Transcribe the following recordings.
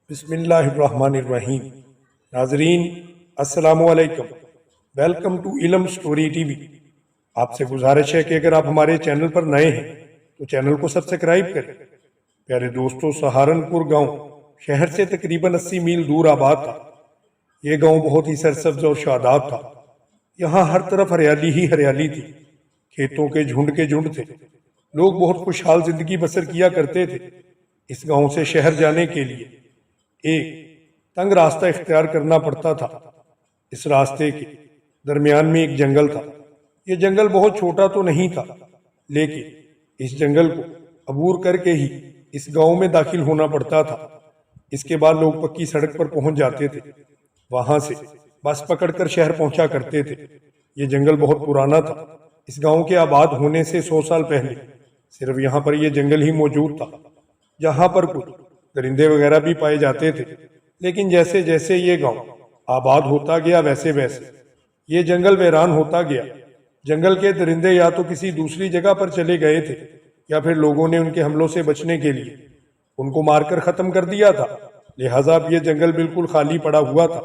بسم اللہ الرحمن الرحیم۔ ناظرین السلام علیکم، ویلکم ٹو علم سٹوری ٹی وی۔ آپ سے گزارش ہے کہ اگر آپ ہمارے چینل پر نئے ہیں تو چینل کو سبسکرائب کریں۔ پیارے دوستو، سہارنپور گاؤں شہر سے تقریباً 80 میل دور آباد تھا۔ یہ گاؤں بہت ہی سرسبز اور شاداب تھا۔ یہاں ہر طرف ہریالی ہی ہریالی تھی، کھیتوں کے جھنڈ تھے۔ لوگ بہت خوشحال زندگی بسر کیا کرتے تھے۔ اس گاؤں سے شہر جانے کے لیے ایک تنگ راستہ اختیار کرنا پڑتا تھا۔ اس راستے کے درمیان میں ایک جنگل تھا۔ یہ جنگل بہت چھوٹا تو نہیں تھا، لیکن اس جنگل کو عبور کر کے ہی اس گاؤں میں داخل ہونا پڑتا تھا۔ اس کے بعد لوگ پکی سڑک پر پہنچ جاتے تھے، وہاں سے بس پکڑ کر شہر پہنچا کرتے تھے۔ یہ جنگل بہت پرانا تھا۔ اس گاؤں کے آباد ہونے سے 100 سال پہلے صرف یہاں پر یہ جنگل ہی موجود تھا، جہاں پر کچھ درندے وغیرہ بھی پائے جاتے تھے۔ لیکن جیسے جیسے یہ گاؤں آباد ہوتا گیا ویسے ویسے یہ جنگل ویران ہوتا گیا۔ جنگل کے درندے یا تو کسی دوسری جگہ پر چلے گئے تھے یا پھر لوگوں نے ان کے حملوں سے بچنے کے لیے ان کو مار کر ختم کر دیا تھا۔ لہٰذا اب یہ جنگل بالکل خالی پڑا ہوا تھا۔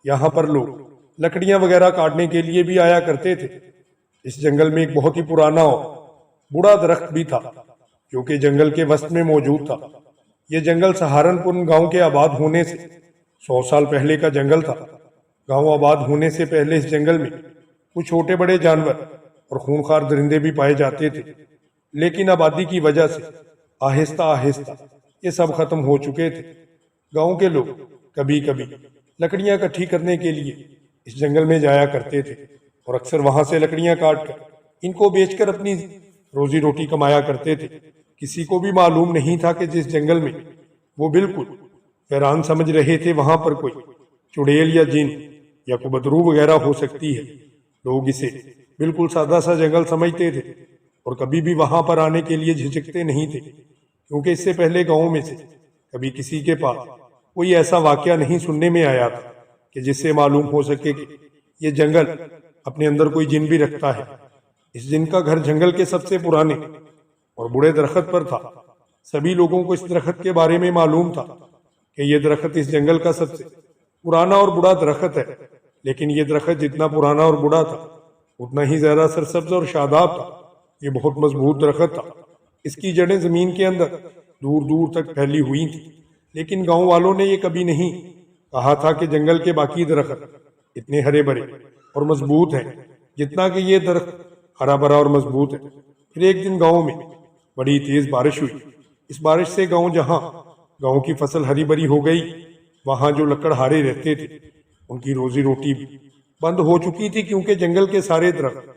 یہاں پر لوگ لکڑیاں وغیرہ کاٹنے کے لیے بھی آیا کرتے تھے۔ اس جنگل میں ایک بہت ہی پرانا اور بڑا درخت بھی تھا جو کہ جنگل کے وسط میں موجود تھا۔ یہ جنگل سہارنپور گاؤں کے آباد ہونے سے 100 سال پہلے کا جنگل تھا۔ گاؤں آباد ہونے سے پہلے اس جنگل میں کچھ چھوٹے بڑے جانور اور خونخوار درندے بھی پائے جاتے تھے، لیکن آبادی کی وجہ سے آہستہ آہستہ یہ سب ختم ہو چکے تھے۔ گاؤں کے لوگ کبھی کبھی لکڑیاں اکٹھی کرنے کے لیے اس جنگل میں جایا کرتے تھے اور اکثر وہاں سے لکڑیاں کاٹ کر ان کو بیچ کر اپنی روزی روٹی کمایا کرتے تھے۔ کسی کو بھی معلوم نہیں تھا کہ جس جنگل میں وہ بالکل ویران سمجھ رہے تھے وہاں پر کوئی چڑیل یا جن یا کوئی بدرو وغیرہ ہو سکتی ہے۔ لوگ اسے بالکل سادہ سا جنگل سمجھتے تھے اور کبھی بھی وہاں پر آنے کے لیے جھجکتے نہیں تھے، کیونکہ اس سے پہلے گاؤں میں سے کبھی کسی کے پاس کوئی ایسا واقعہ نہیں سننے میں آیا تھا کہ جس سے معلوم ہو سکے کہ یہ جنگل اپنے اندر کوئی جن بھی رکھتا ہے۔ اس جن کا گھر جنگل کے سب سے پرانے اور بڑے درخت پر تھا۔ سبھی لوگوں کو اس درخت کے بارے میں معلوم تھا کہ یہ درخت اس جنگل کا سب سے پرانا اور بڑا درخت ہے، لیکن یہ درخت جتنا پرانا اور بڑا تھا اتنا ہی زیادہ سرسبز اور شاداب تھا۔ یہ بہت مضبوط درخت تھا۔ اس کی جڑیں زمین کے اندر دور دور تک پھیلی ہوئی تھی، لیکن گاؤں والوں نے یہ کبھی نہیں کہا تھا کہ جنگل کے باقی درخت اتنے ہرے بھرے اور مضبوط ہیں جتنا کہ یہ درخت ہرا بھرا اور مضبوط ہے۔ پھر ایک دن گاؤں میں بڑی تیز بارش ہوئی۔ اس بارش سے گاؤں کی فصل ہری بھری ہو گئی۔ وہاں جو لکڑہارے رہتے تھے ان کی روزی روٹی بھی بند ہو چکی تھی، کیونکہ جنگل کے سارے درخت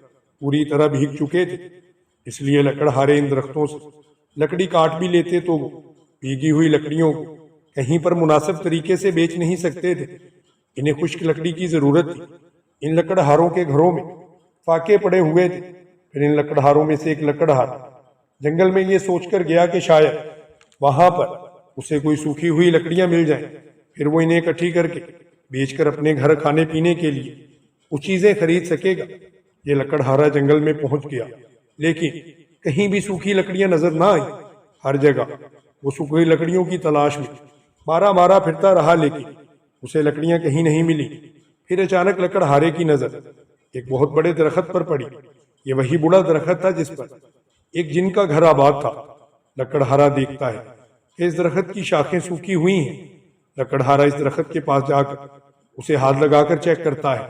پوری طرح بھیگ چکے تھے۔ اس لیے لکڑہارے ان درختوں سے لکڑی کاٹ بھی لیتے تو وہ بھیگی ہوئی لکڑیوں کو کہیں پر مناسب طریقے سے بیچ نہیں سکتے تھے۔ انہیں خشک لکڑی کی ضرورت تھی۔ ان لکڑہاروں کے گھروں میں فاقے پڑے ہوئے تھے۔ پھر ان لکڑہاروں میں سے ایک لکڑہار جنگل میں یہ سوچ کر گیا کہ شاید وہاں پر اسے کوئی سوکھی ہوئی لکڑیاں مل جائیں، پھر وہ انہیں اکٹھی کر کے بیچ کر اپنے گھر کھانے پینے کے لیے کچھ چیزیں خرید سکے گا۔ یہ لکڑہارا جنگل میں پہنچ گیا، لیکن کہیں بھی سوکھی لکڑیاں نظر نہ آئی۔ ہر جگہ وہ سوکھی لکڑیوں کی تلاش میں مارا پھرتا رہا، لیکن اسے لکڑیاں کہیں نہیں ملی۔ پھر اچانک لکڑہارے کی نظر ایک بہت بڑے درخت پر پڑی۔ یہ وہی بڑا درخت تھا جس پر ایک جن کا گھر آباد تھا۔ لکڑہارا دیکھتا ہے کہ اس درخت کی شاخیں سوکھی ہوئی ہیں۔ لکڑہارا اس درخت کے پاس جا کر اسے ہاتھ لگا کر چیک کرتا ہے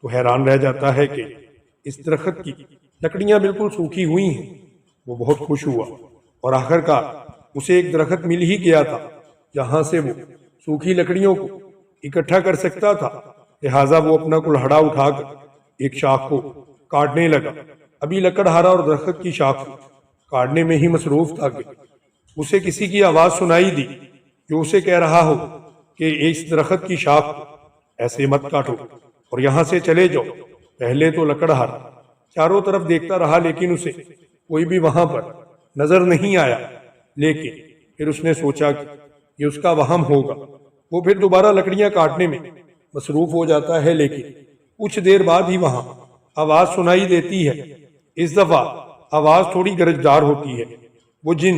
تو حیران رہ جاتا ہے کہ اس درخت کی لکڑیاں بالکل سوکھی ہوئی ہیں۔ وہ بہت خوش ہوا اور آخرکار اسے ایک درخت مل ہی گیا تھا جہاں سے وہ سوکھی لکڑیوں کو اکٹھا کر سکتا تھا۔ لہٰذا وہ اپنا کلہڑا اٹھا کر ایک شاخ کو کاٹنے لگا۔ ابھی لکڑہارا اور درخت کی شاخ کو کاٹنے میں ہی مصروف تھا کہ اسے کسی کی آواز سنائی دی جو اسے کہہ رہا ہو کہ اس درخت کی شاخ کو ایسے مت کاٹو اور یہاں سے چلے جاؤ۔ پہلے تو لکڑہارا چاروں طرف دیکھتا رہا، لیکن اسے کوئی بھی وہاں پر نظر نہیں آیا۔ لیکن پھر اس نے سوچا کہ یہ اس کا وہم ہوگا۔ وہ پھر دوبارہ لکڑیاں کاٹنے میں مصروف ہو جاتا ہے، لیکن کچھ دیر بعد ہی وہاں آواز سنائی دیتی ہے۔ اس دفعہ آواز تھوڑی گرجدار ہوتی ہے۔ وہ جن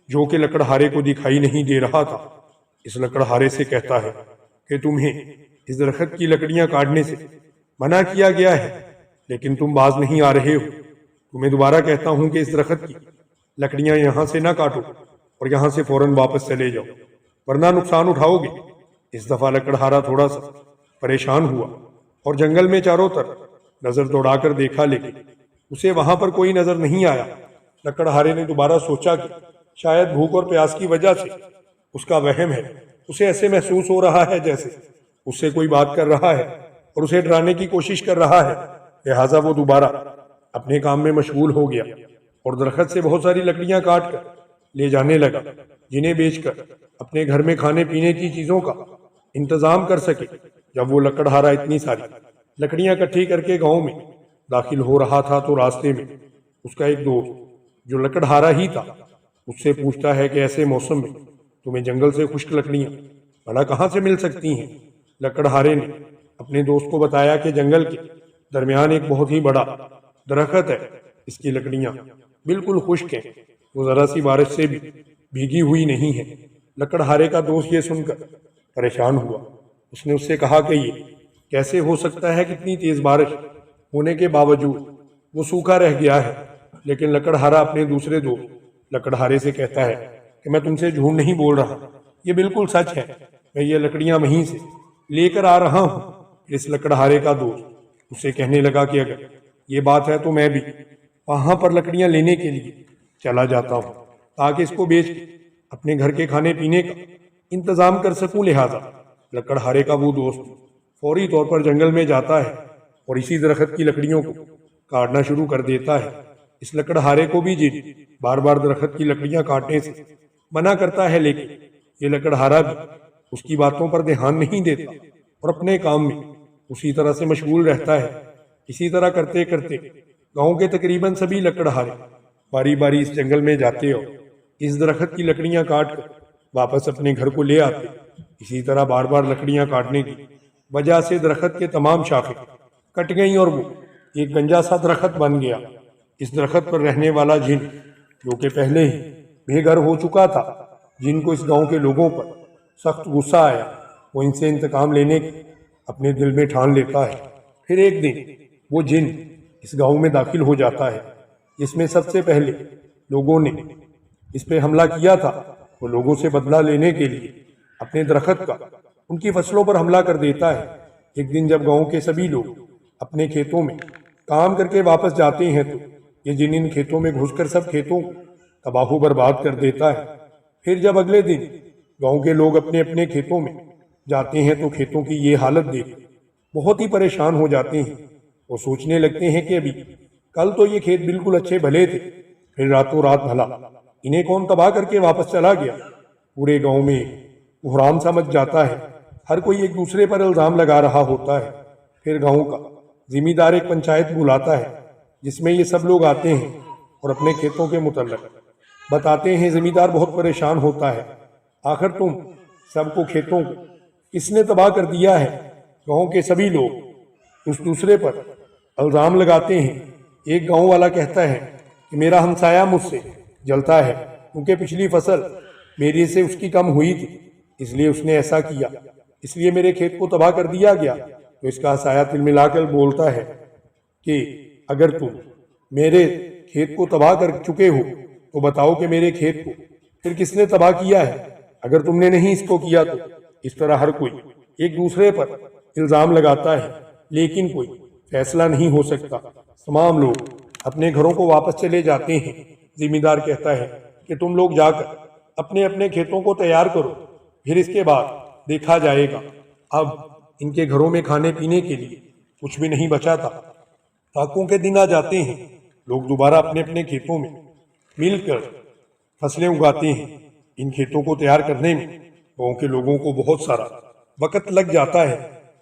جو کہ لکڑہارے کو دکھائی نہیں دے رہا تھا اس لکڑہارے سے کہتا ہے کہ تمہیں اس درخت کی لکڑیاں کاٹنے سے منع کیا گیا ہے، لیکن تم باز نہیں آ رہے ہو۔ تمہیں دوبارہ کہتا ہوں کہ اس درخت کی لکڑیاں یہاں سے نہ کاٹو اور یہاں سے فوراً واپس چلے جاؤ، ورنہ نقصان اٹھاؤ گے۔ اس دفعہ لکڑہارا تھوڑا سا پریشان ہوا اور جنگل میں چاروں طرف نظر دوڑا کر دیکھا، لیکن اسے وہاں پر کوئی نظر نہیں آیا۔ لکڑہارے نے دوبارہ سوچا کہ شاید بھوک اور پیاس کی وجہ سے اس کا وہم ہے۔ اسے ایسے محسوس ہو رہا ہے جیسے اس سے کوئی بات کر رہا ہے اور اسے ڈرانے کی کوشش کر رہا ہے، لہٰذا وہ دوبارہ اپنے کام میں مشغول ہو گیا اور درخت سے بہت ساری لکڑیاں کاٹ کر لے جانے لگا، جنہیں بیچ کر اپنے گھر میں کھانے پینے کی چیزوں کا انتظام کر سکے۔ جب وہ لکڑہارا اتنی ساری لکڑیاں اکٹھی کر کے گاؤں میں داخل ہو رہا تھا تو راستے میں اس کا ایک دوست جو لکڑہارا ہی تھا اس سے پوچھتا ہے کہ ایسے موسم میں تمہیں جنگل سے خشک لکڑیاں بھلا کہاں سے مل سکتی ہیں؟ لکڑہارے نے اپنے دوست کو بتایا کہ جنگل کے درمیان ایک بہت ہی بڑا درخت ہے، اس کی لکڑیاں بالکل خشک ہیں، وہ ذرا سی بارش سے بھی بھیگی ہوئی نہیں ہیں۔ لکڑہارے کا دوست یہ سن کر پریشان ہوا۔ اس نے اس سے کہا کہ یہ کیسے ہو سکتا ہے، کتنی تیز بارش ہونے کے باوجود وہ سوکھا رہ گیا ہے؟ لیکن لکڑہارا اپنے دوسرے دوست لکڑہارے سے کہتا ہے کہ میں تم سے جھوٹ نہیں بول رہا، یہ بالکل سچ ہے، میں یہ لکڑیاں وہیں سے لے کر آ رہا ہوں۔ اس لکڑہارے کا دوست اسے کہنے لگا کہ اگر یہ بات ہے تو میں بھی وہاں پر لکڑیاں لینے کے لیے چلا جاتا ہوں تاکہ اس کو بیچ کے اپنے گھر کے کھانے پینے کا انتظام کر سکوں۔ لہٰذا لکڑہارے کا وہ دوست فوری طور پر جنگل میں جاتا ہے اور اسی درخت کی لکڑیوں کو کاٹنا شروع کر دیتا ہے۔ اس لکڑہارے کو بھی جن بار بار درخت کی لکڑیاں کاٹنے سے منع کرتا ہے، لیکن یہ لکڑہارا بھی اس کی باتوں پر دھیان نہیں دیتا اور اپنے کام میں اسی طرح سے مشغول رہتا ہے۔ اسی طرح کرتے کرتے گاؤں کے تقریباً سبھی لکڑہارے باری باری اس جنگل میں جاتے اور اس درخت کی لکڑیاں کاٹ کر واپس اپنے گھر کو لے آتے۔ اسی طرح بار بار لکڑیاں کاٹنے کی وجہ سے درخت کے تمام شاخیں کٹ گئیں اور وہ ایک گنجا سا درخت بن گیا۔ اس درخت پر رہنے والا جن جو کہ پہلے ہی بے گھر ہو چکا تھا، جن کو اس گاؤں کے لوگوں پر سخت غصہ آیا، وہ ان سے انتقام لینے کی اپنے دل میں ٹھان لیتا ہے۔ پھر ایک دن وہ جن اس گاؤں میں داخل ہو جاتا ہے جس میں سب سے پہلے لوگوں نے اس پہ حملہ کیا تھا۔ وہ لوگوں سے بدلہ لینے کے لیے اپنے درخت کا ان کی فصلوں پر حملہ کر دیتا ہے۔ ایک دن جب گاؤں کے سبھی لوگ اپنے کھیتوں میں کام کر کے واپس جاتے ہیں تو یہ جن ان کھیتوں میں گھس کر سب کھیتوں کو تباہ و برباد کر دیتا ہے۔ پھر جب اگلے دن گاؤں کے لوگ اپنے اپنے کھیتوں میں جاتے ہیں تو کھیتوں کی یہ حالت دیکھ بہت ہی پریشان ہو جاتے ہیں۔ وہ سوچنے لگتے ہیں کہ ابھی کل تو یہ کھیت بالکل اچھے بھلے تھے، پھر راتوں رات بھلا انہیں کون تباہ کر کے واپس چلا گیا۔ پورے گاؤں میں بحران سا مچ جاتا ہے، ہر کوئی ایک دوسرے پر الزام لگا رہا ہوتا ہے۔ پھر گاؤں کا ذمہ دار ایک پنچایت بلاتا ہے جس میں یہ سب لوگ آتے ہیں اور اپنے کھیتوں کے متعلق بتاتے ہیں۔ ذمہ دار بہت پریشان ہوتا ہے، آخر تم سب کو کھیتوں کو کس نے تباہ کر دیا ہے؟ گاؤں کے سبھی لوگ اس دوسرے پر الزام لگاتے ہیں۔ ایک گاؤں والا کہتا ہے کہ میرا ہمسایہ مجھ سے جلتا ہے کیونکہ پچھلی فصل میرے سے اس کی کم ہوئی تھی، اس لیے اس نے ایسا کیا، اس لیے میرے کھیت کو تباہ کر دیا گیا۔ تو اس کا ہمسایہ تل ملا کر بولتا ہے کہ اگر تم میرے کھیت کو تباہ کر چکے ہو تو بتاؤ کہ میرے کھیت کو پھر کس نے تباہ کیا ہے؟ اگر تم نے نہیں اس کو کیا تو اس طرح ہر کوئی ایک دوسرے پر الزام لگاتا ہے، لیکن کوئی فیصلہ نہیں ہو سکتا۔ تمام لوگ اپنے گھروں کو واپس چلے جاتے ہیں۔ ذمہ دار کہتا ہے کہ تم لوگ جا کر اپنے اپنے کھیتوں کو تیار کرو، پھر اس کے بعد دیکھا جائے گا۔ اب ان کے گھروں میں کھانے پینے کے لیے کچھ بھی نہیں بچا تھا۔ پاکوں کے دن آ جاتے ہیں، لوگ دوبارہ اپنے اپنے کھیتوں میں مل کر فصلیں اگاتے ہیں۔ ان کھیتوں کو تیار کرنے میں گاؤں کے لوگوں کو بہت سارا وقت لگ جاتا ہے۔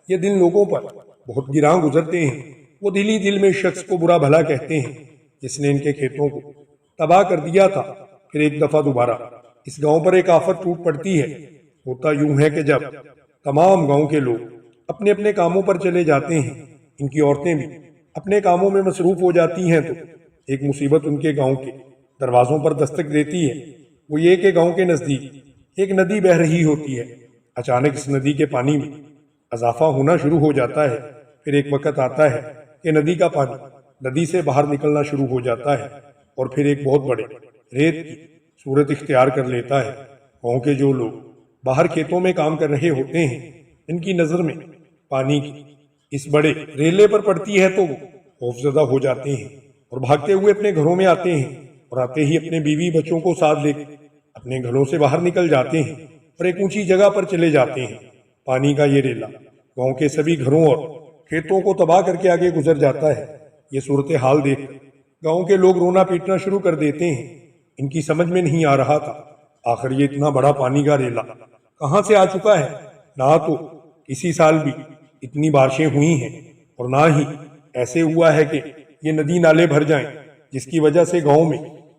یہ دن لوگوں پر بہت گراں گزرتے ہیں۔ وہ دل ہی دل میں شخص کو برا بھلا کہتے ہیں جس نے ان کے کھیتوں کو تباہ کر دیا تھا۔ پھر ایک دفعہ دوبارہ اس گاؤں پر ایک آفت ٹوٹ پڑتی ہے۔ ہوتا یوں ہے کہ جب تمام گاؤں کے لوگ اپنے اپنے کاموں پر چلے جاتے ہیں، ان کی عورتیں بھی اپنے کاموں میں مصروف ہو جاتی ہیں، تو ایک مصیبت ان کے گاؤں کے دروازوں پر دستک دیتی ہے۔ وہ یہ کہ گاؤں کے نزدیک ایک ندی بہہ رہی ہوتی ہے۔ اچانک اس ندی کے پانی میں اضافہ ہونا شروع ہو جاتا ہے۔ پھر ایک وقت آتا ہے کہ ندی کا پانی ندی سے باہر نکلنا شروع ہو جاتا ہے اور پھر ایک بہت بڑے ریت کی صورت اختیار کر لیتا ہے۔ گاؤں کے جو لوگ باہر کھیتوں میں کام کر رہے ہوتے ہیں، ان کی نظر میں پانی کی اس بڑے ریلے پر پڑتی ہے تو وہ خوفزدہ ہو جاتے ہیں اور بھاگتے ہوئے اپنے گھروں میں آتے ہیں، اور آتے ہی اپنے بیوی بچوں کو ساتھ لے کر اپنے گھروں سے باہر نکل جاتے ہیں اور ایک اونچی جگہ پر چلے جاتے ہیں۔ پانی کا یہ ریلا گاؤں کے سبھی گھروں اور کھیتوں کو تباہ کر کے آگے گزر جاتا ہے۔ یہ صورتحال دیکھ کر گاؤں کے لوگ رونا پیٹنا شروع کر دیتے ہیں۔ ان کی سمجھ میں نہیں آ رہا تھا آخر یہ اتنا بڑا پانی کا ریلا کہاں سے آ چکا ہے۔ نہ تو کسی سال بھی اتنی بارشیں ہوئی ہیں اور نہ ہی ایسے ہوا ہے کہ یہ ندی نالے بھر جائیں جس کی وجہ سے گاؤں میں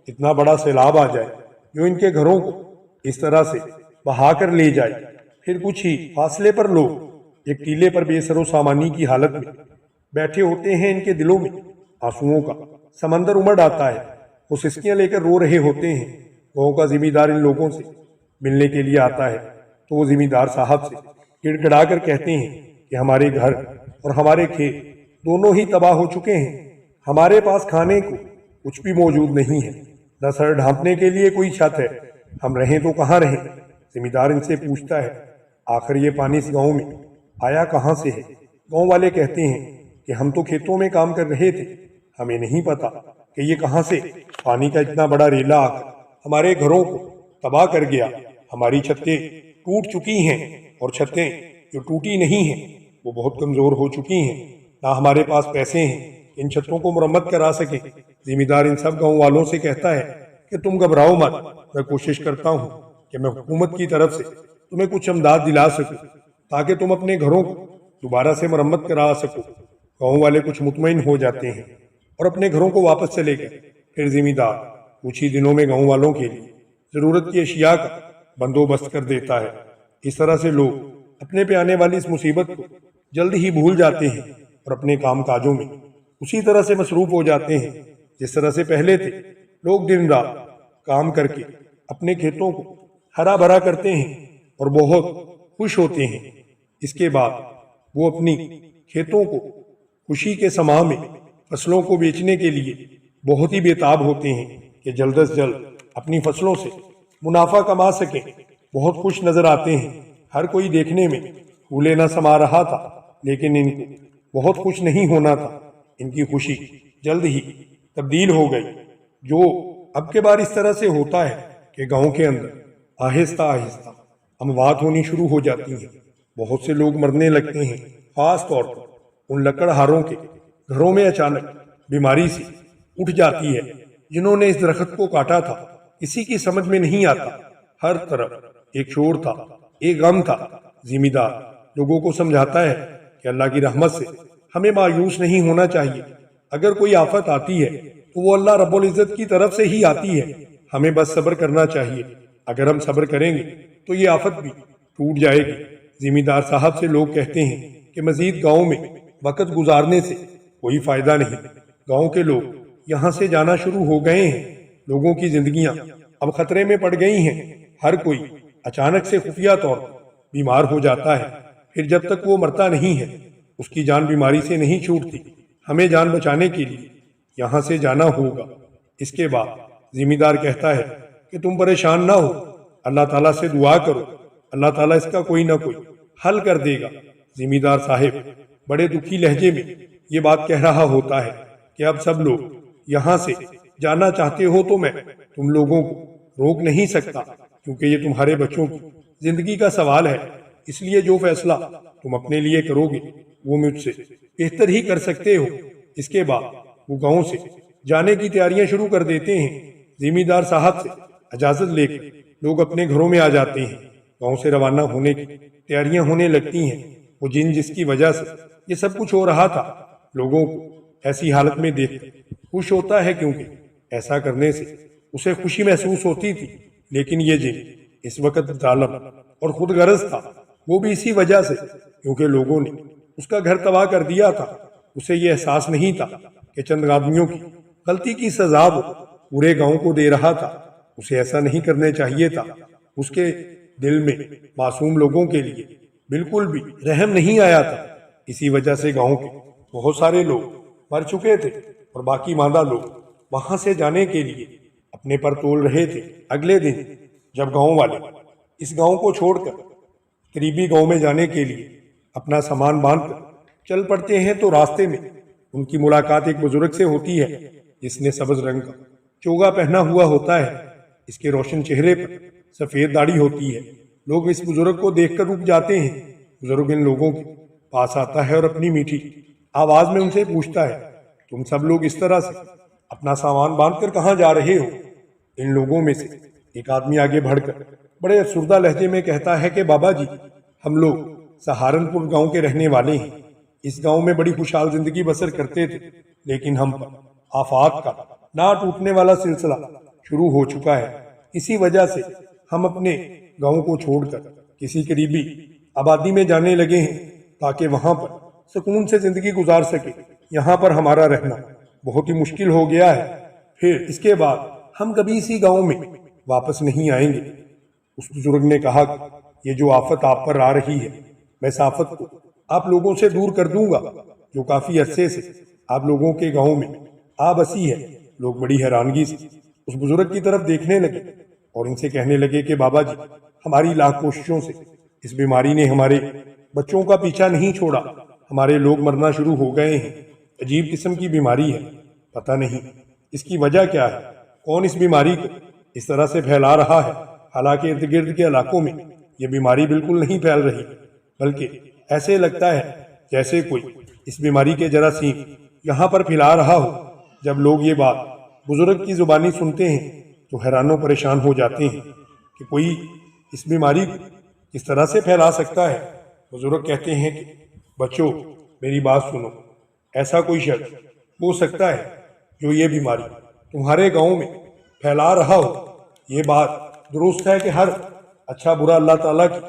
اتنا بڑا سیلاب آ جائے جو ان کے گھروں کو اس طرح سے بہا کر لے جائے۔ پھر کچھ ہی فاصلے پر لوگ ایک ٹیلے پر بے سر و سامانی کی حالت میں بیٹھے ہوتے ہیں۔ ان کے دلوں میں آنسوؤں کا سمندر امڑ آتا ہے۔ وہ سسکیاں لے کر رو رہے ہوتے ہیں۔ گاؤں کا ذمہ دار ان لوگوں سے ملنے کے لیے آتا ہے تو وہ ذمہ دار صاحب سے گڑ گڑا کر کہتے ہیں کہ ہمارے گھر اور ہمارے کھیت دونوں ہی تباہ ہو چکے ہیں۔ ہمارے پاس کھانے کو کچھ بھی موجود نہیں ہے، نہ سر ڈھانپنے کے لیے کوئی چھت ہے۔ ہم رہیں تو کہاں رہیں؟ ذمہ دار ان سے پوچھتا ہے آخر یہ پانی اس گاؤں میں آیا کہاں سے ہے؟ گاؤں والے کہتے ہیں کہ ہم تو کھیتوں میں کام کر رہے تھے، ہمیں نہیں پتا کہ یہ کہاں سے پانی کا اتنا بڑا ریلا آ کر ہمارے گھروں کو تباہ کر گیا۔ ہماری چھتیں ٹوٹ چکی ہیں اور چھتیں جو ٹوٹی نہیں ہیں وہ بہت کمزور ہو چکی ہیں، نہ ہمارے پاس پیسے ہیں کہ ان چھتوں کو مرمت کرا سکیں۔ ذمہ دار ان سب گاؤں والوں سے کہتا ہے کہ تم گھبراؤ مت، میں کوشش کرتا ہوں کہ میں حکومت کی طرف سے تمہیں کچھ امداد دلا سکوں تاکہ تم اپنے گھروں کو دوبارہ سے مرمت کرا سکو۔ گاؤں والے کچھ مطمئن ہو جاتے ہیں اور اپنے گھروں کو واپس چلے گئے۔ پھر ذمہ دار کچھ ہی دنوں میں گاؤں والوں کے لیے ضرورت کی اشیاء کا بندوبست کر دیتا ہے۔ اس طرح سے لوگ اپنے پہ آنے والی اس مصیبت کو جلد ہی بھول جاتے ہیں اور اپنے کام کاجوں میں اسی طرح سے مصروف ہو جاتے ہیں جس طرح سے پہلے تھے۔ لوگ دن رات کام کر کے اپنے کھیتوں کو ہرا بھرا کرتے ہیں اور بہت خوش ہوتے ہیں۔ اس کے بعد وہ اپنی کھیتوں کو خوشی کے سما میں فصلوں کو بیچنے کے لیے بہت ہی بےتاب ہوتے ہیں کہ جلد از جلد اپنی فصلوں سے منافع کما سکیں۔ بہت خوش نظر آتے ہیں۔ ہر کوئی دیکھنے میں پھولے نہ سما رہا تھا، لیکن ان کو بہت خوش نہیں ہونا تھا۔ ان کی خوشی جلد ہی تبدیل ہو گئی۔ جو اب کے بار اس طرح سے ہوتا ہے کہ گاؤں کے اندر آہستہ آہستہ اموات ہونی شروع ہو جاتی ہیں۔ بہت سے لوگ مرنے لگتے ہیں، خاص طور پر ان لکڑہاروں کے گھروں میں اچانک بیماری سے اٹھ جاتی ہے جنہوں نے اس درخت کو کاٹا تھا۔ کسی کی سمجھ میں نہیں آتا، ہر طرف ایک شور تھا، ایک غم تھا۔ ذمہ دار لوگوں کو سمجھاتا ہے کہ اللہ کی رحمت سے ہمیں مایوس نہیں ہونا چاہیے۔ اگر کوئی آفت آتی ہے تو وہ اللہ رب العزت کی طرف سے ہی آتی ہے، ہمیں بس صبر کرنا چاہیے۔ اگر ہم صبر کریں گے تو یہ آفت بھی ٹوٹ جائے گی۔ ذمہ دار صاحب سے لوگ کہتے ہیں کہ مزید گاؤں میں وقت گزارنے سے کوئی فائدہ نہیں، گاؤں کے لوگ یہاں سے جانا شروع ہو گئے ہیں۔ لوگوں کی زندگیاں اب خطرے میں پڑ گئی ہیں۔ ہر کوئی اچانک سے خفیہ طور پر بیمار ہو جاتا ہے، پھر جب تک وہ مرتا نہیں ہے اس کی جان بیماری سے نہیں چھوٹتی۔ ہمیں جان بچانے کے لیے یہاں سے جانا ہوگا۔ اس کے بعد ذمہ دار کہتا ہے کہ تم پریشان نہ ہو، اللہ تعالیٰ سے دعا کرو، اللہ تعالیٰ اس کا کوئی نہ کوئی حل کر دے گا۔ ذمہ دار صاحب بڑے دکھی لہجے میں یہ بات کہہ رہا ہوتا ہے کہ اب سب لوگ یہاں سے جانا چاہتے ہو تو میں تم لوگوں کو روک نہیں سکتا، کیونکہ یہ تمہارے بچوں کی زندگی کا سوال ہے۔ اس لیے جو فیصلہ تم اپنے لیے کرو گے وہ مجھ سے بہتر ہی کر سکتے ہو۔ اس کے بعد وہ گاؤں سے جانے کی تیاریاں شروع کر دیتے ہیں۔ ذمہ دار صاحب سے اجازت لے کر لوگ اپنے گھروں میں آ جاتے ہیں۔ گاؤں سے روانہ ہونے کی تیاریاں ہونے لگتی ہیں۔ وہ جن جس کی وجہ سے یہ سب کچھ ہو رہا تھا لوگوں کو ایسی حالت میں دیکھ کر خوش ہوتا ہے، کیونکہ ایسا کرنے سے اسے خوشی محسوس ہوتی تھی۔ لیکن یہ جن اس وقت ظالم اور خود غرض تھا، وہ بھی اسی وجہ سے، کیونکہ لوگوں نے اس کا گھر تباہ کر دیا تھا۔ اسے یہ احساس نہیں تھا کہ چند آدمیوں کی غلطی کی سزا وہ پورے گاؤں کو دے رہا تھا۔ اسے ایسا نہیں کرنے چاہیے تھا۔ اس کے دل میں معصوم لوگوں کے لیے بالکل بھی رحم نہیں آیا تھا۔ اسی وجہ سے گاؤں کے بہت سارے لوگ مر چکے تھے اور باقی ماندہ لوگ وہاں سے جانے کے لیے اپنے پر تول رہے تھے۔ اگلے دن جب گاؤں والے اس گاؤں کو چھوڑ کر قریبی گاؤں میں جانے کے لیے اپنا سامان باندھ کر چل پڑتے ہیں تو راستے میں ان کی ملاقات ایک بزرگ سے ہوتی ہے جس نے سبز رنگ کا چوگا پہنا ہوا ہوتا ہے۔ اس کے روشن چہرے پر سفید داڑھی ہوتی ہے۔ لوگ اس بزرگ کو دیکھ کر رک جاتے ہیں۔ بزرگ ان لوگوں کے پاس آتا ہے اور اپنی میٹھی آواز میں ان سے پوچھتا ہے، تم سب لوگ اس طرح سے اپنا سامان باندھ کر کہاں جا رہے ہو؟ ان لوگوں میں سے ایک آدمی آگے بڑھ کر بڑے افسردہ لہجے میں کہتا ہے کہ بابا جی، ہم لوگ سہارنپور گاؤں کے رہنے والے ہیں۔ اس گاؤں میں بڑی خوشحال زندگی بسر کرتے تھے، لیکن ہم پر آفات کا نہ ٹوٹنے والا سلسلہ شروع ہو چکا ہے۔ اسی وجہ سے ہم اپنے گاؤں کو چھوڑ کر کسی قریبی آبادی میں جانے لگے ہیں تاکہ وہاں پر سکون سے زندگی گزار سکے۔ یہاں پر ہمارا رہنا بہت ہی مشکل ہو گیا ہے، پھر اس کے بعد ہم کبھی اسی گاؤں میں واپس نہیں آئیں گے۔ اس بزرگ نے کہا کہ یہ جو آفت آپ پر آ رہی ہے، میں اس آفت کو آپ لوگوں سے دور کر دوں گا جو کافی عرصے سے آپ لوگوں کے گاؤں میں آ بسی ہے۔ لوگ بڑی حیرانگی سے اس بزرگ کی طرف دیکھنے لگے اور ان سے کہنے لگے کہ بابا جی، ہماری لاکھ کوششوں سے اس بیماری نے ہمارے بچوں کا پیچھا نہیں چھوڑا۔ ہمارے لوگ مرنا شروع ہو گئے ہیں۔ عجیب قسم کی بیماری ہے، پتہ نہیں اس کی وجہ کیا ہے، کون اس بیماری کو اس طرح سے پھیلا رہا ہے۔ حالانکہ ارد گرد کے علاقوں میں یہ بیماری بالکل نہیں پھیل رہی، بلکہ ایسے لگتا ہے جیسے کوئی اس بیماری کے جراثیم یہاں پر پھیلا رہا ہو۔ جب لوگ یہ بات بزرگ کی زبانی سنتے ہیں تو حیران و پریشان ہو جاتے ہیں کہ کوئی اس بیماری کو کس طرح سے پھیلا سکتا ہے۔ بزرگ کہتے ہیں کہ بچوں، میری بات سنو، ایسا کوئی شخص ہو سکتا ہے جو یہ بیماری تمہارے گاؤں میں پھیلا رہا ہو۔ یہ بات درست ہے کہ ہر اچھا برا اللہ تعالیٰ کی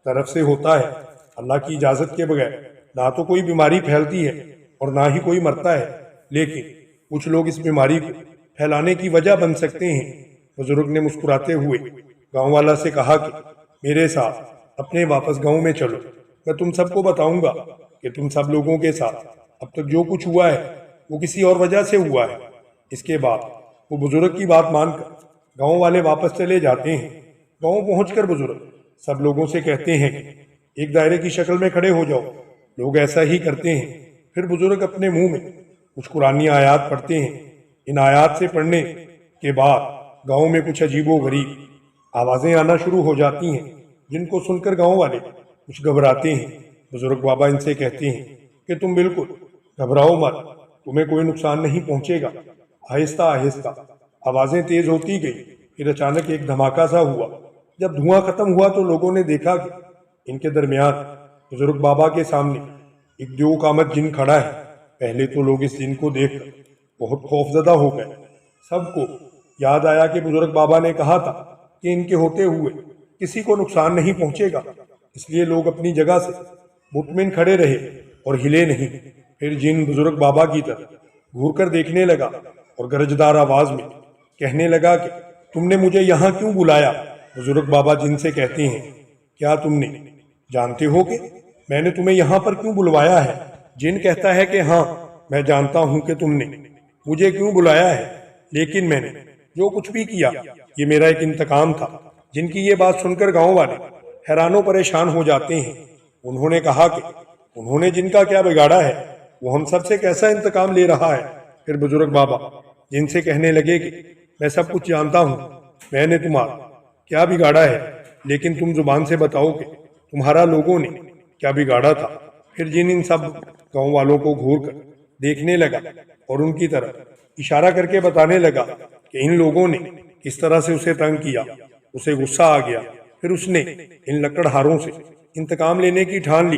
طرف سے ہوتا ہے۔ اللہ کی اجازت کے بغیر نہ تو کوئی بیماری پھیلتی ہے اور نہ ہی کوئی مرتا ہے، لیکن کچھ لوگ اس بیماری کو پھیلانے کی وجہ بن سکتے ہیں۔ بزرگ نے مسکراتے ہوئے گاؤں والا سے کہا کہ میرے ساتھ اپنے واپس گاؤں میں چلو، میں تم سب کو بتاؤں گا کہ تم سب لوگوں کے ساتھ اب تک جو کچھ ہوا ہے وہ کسی اور وجہ سے ہوا ہے۔ اس کے بعد وہ بزرگ کی بات مان کر گاؤں والے واپس چلے جاتے ہیں۔ گاؤں پہنچ کر بزرگ سب لوگوں سے کہتے ہیں کہ ایک دائرے کی شکل میں کھڑے ہو جاؤ۔ لوگ ایسا ہی کرتے ہیں۔ پھر بزرگ اپنے منہ میں کچھ قرآنی آیات پڑھتے ہیں۔ ان آیات سے پڑھنے کے بعد گاؤں میں کچھ عجیب و غریب آوازیں آنا شروع ہو جاتی ہیں، جن کو سن کر گاؤں والے کچھ گھبراتے ہیں۔ بزرگ بابا ان سے کہتے ہیں کہ تم بالکل گھبراؤ مت، تمہیں کوئی نقصان نہیں پہنچے گا۔ آہستہ آہستہ آوازیں تیز ہوتی گئی، پھر اچانک ایک دھماکہ سا ہوا۔ جب دھواں ختم ہوا تو لوگوں نے دیکھا کہ ان کے درمیان بزرگ بابا کے سامنے ایک دیو قامت جن کھڑا ہے۔ پہلے تو لوگ اس جن کو دیکھ کر بہت خوف زدہ ہو گئے۔ سب کو یاد آیا کہ بزرگ بابا نے کہا تھا کہ ان کے ہوتے ہوئے کسی کو نقصان نہیں پہنچے گا، اس لیے لوگ اپنی جگہ سے مطمئن کھڑے رہے اور ہلے نہیں۔ پھر جن بزرگ بابا کی طرف گھور کر دیکھنے لگا اور گرجدار آواز میں کہنے لگا کہ تم نے مجھے یہاں کیوں بلایا؟ بزرگ بابا جن سے کہتے ہیں کیا تم نے جانتے ہو کہ میں نے تمہیں یہاں پر کیوں بلوایا ہے؟ جن کہتا ہے کہ ہاں، میں جانتا ہوں کہ تم نے مجھے کیوں بلایا ہے، لیکن میں نے جو کچھ بھی کیا یہ میرا ایک انتقام تھا۔ جن کی یہ بات سن کر گاؤں والے حیران و پریشان ہو جاتے ہیں۔ انہوں نے کہا کہ انہوں نے جن کا کیا بگاڑا ہے، وہ ہم سب سے کیسا انتقام لے رہا ہے؟ پھر بزرگ بابا جن سے کہنے لگے کہ میں سب کچھ جانتا ہوں، میں نے تمہارا کیا بگاڑا ہے، لیکن تم زبان سے بتاؤ کہ تمہارا لوگوں نے کیا بگاڑا تھا۔ پھر جن ان سب گاؤں والوں کو گھور کر دیکھنے لگا اور ان کی طرف اشارہ کر کے بتانے لگا کہ ان لوگوں نے کس طرح سے اسے تنگ کیا۔ اسے غصہ آ گیا، پھر اس نے ان لکڑہاروں سے انتقام لینے کی ٹھان لی۔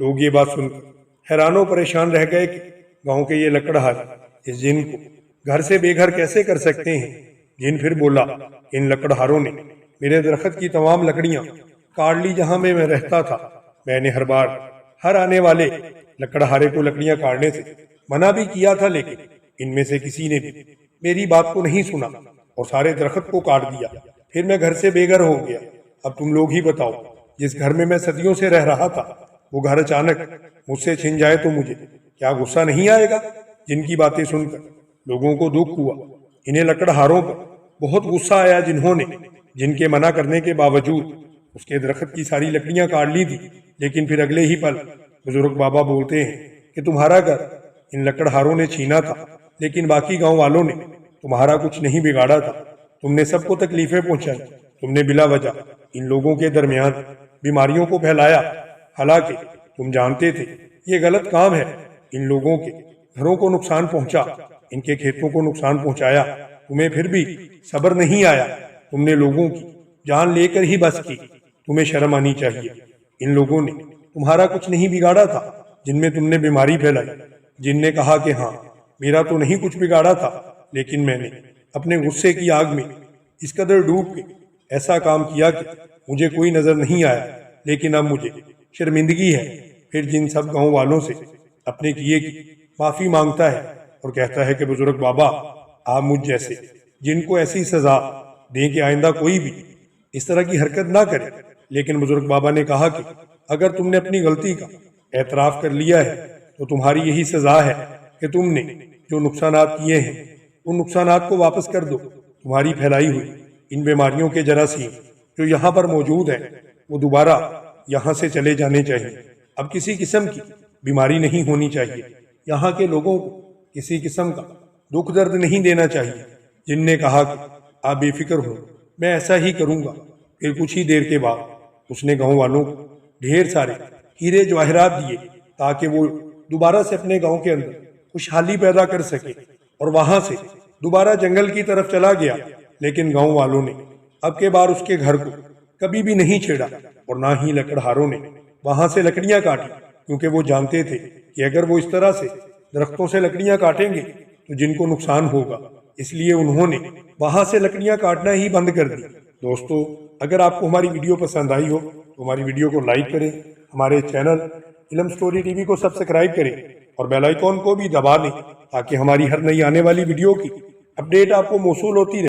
لوگ یہ بات سن کر حیران و پریشان رہ گئے کہ گاؤں کے یہ لکڑہار اس جن کو گھر سے بے گھر کیسے کر سکتے ہیں۔ جن پھر بولا ان لکڑہاروں نے میرے درخت کی تمام لکڑیاں کاٹ لی جہاں میں رہتا تھا۔ میں نے ہر بار ہر آنے والے لکڑہارے کو لکڑیاں کاٹنے سے منع بھی کیا تھا، لیکن ان میں سے کسی نے بھی میری بات کو نہیں سنا اور سارے درخت کو کاٹ دیا۔ پھر میں گھر سے بے گھر ہو گیا۔ اب تم لوگ ہی بتاؤ، جس گھر میں صدیوں سے رہ رہا تھا وہ گھر اچانک مجھ سے چھن جائے تو مجھے کیا غصہ نہیں آئے گا؟ جن کی باتیں سن کر لوگوں کو دکھ ہوا، انہیں لکڑہاروں پر بہت غصہ آیا، جن کے منع کرنے کے باوجود اس کے درخت کی ساری لکڑیاں کاٹ لی تھی۔ لیکن پھر اگلے ہی پل بزرگ بابا بولتے ہیں کہ تمہارا گھر ان لکڑہاروں نے چھینا تھا، لیکن باقی گاؤں والوں نے تمہارا کچھ نہیں بگاڑا تھا۔ تم نے سب کو تکلیفیں پہنچائی، تم نے بلا وجہ ان لوگوں کے درمیان بیماریوں کو پھیلایا، حالانکہ تم جانتے تھے یہ غلط کام ہے۔ ان لوگوں کے گھروں کو نقصان پہنچا، ان کے کھیتوں کو نقصان پہنچایا، تمہیں پھر بھی صبر نہیں آیا۔ تم نے لوگوں کی جان لے کر ہی بس کی۔ تمہیں شرم آنی چاہیے۔ ان لوگوں نے تمہارا کچھ نہیں بگاڑا تھا، جن میں تم نے بیماری پھیلائی۔ جن نے کہا کہ ہاں میرا تو نہیں کچھ بگاڑا تھا، لیکن میں نے اپنے غصے کی آگ میں اس قدر ڈوب کے ایسا کام کیا کہ مجھے کوئی نظر نہیں آیا، لیکن اب مجھے شرمندگی ہے۔ پھر جن سب گاؤں والوں سے اپنے کیے کی معافی مانگتا ہے اور کہتا ہے کہ بزرگ بابا آپ مجھ جیسے جن کو ایسی سزا دیں کہ آئندہ کوئی بھی اس طرح کی حرکت نہ کرے۔ لیکن بزرگ بابا نے کہا کہ اگر تم نے اپنی غلطی کا اعتراف کر لیا ہے تو تمہاری یہی سزا ہے کہ تم نے جو نقصانات کیے ہیں ان نقصانات کو واپس کر دو۔ تمہاری پھیلائی ہوئی ان بیماریوں کے جراثیم جو یہاں پر موجود ہیں وہ دوبارہ یہاں سے چلے جانے چاہیے۔ اب کسی قسم کی بیماری نہیں ہونی چاہیے، یہاں کے لوگوں کو کسی قسم کا دکھ درد نہیں دینا چاہیے۔ جن نے کہا کہ آپ بے فکر ہو، میں ایسا ہی کروں گا۔ پھر کچھ ہی دیر کے بعد اس نے گاؤں والوں کو ڈھیر سارے ہیرے جواہرات دیے تاکہ وہ دوبارہ سے اپنے گاؤں کے اندر خوشحالی پیدا کر سکے، اور وہاں سے دوبارہ جنگل کی طرف چلا گیا۔ لیکن گاؤں والوں نے اب کے بار اس کے گھر کو کبھی بھی نہیں چھیڑا، اور نہ ہی لکڑہاروں نے وہاں سے لکڑیاں کاٹی، کیونکہ وہ جانتے تھے کہ اگر وہ اس طرح سے درختوں سے لکڑیاں کاٹیں گے تو جن کو نقصان ہوگا، اس لیے انہوں نے وہاں سے لکڑیاں کاٹنا ہی بند کر دی۔ دوستو، اگر آپ کو ہماری ویڈیو پسند آئی ہو تو ہماری ویڈیو کو لائک کریں، ہمارے چینل علم سٹوری ٹی وی کو سبسکرائب کریں اور بیل آئیکن کو بھی دبا دیں تاکہ ہماری ہر نئی آنے والی ویڈیو کی اپڈیٹ آپ کو موصول ہوتی رہے۔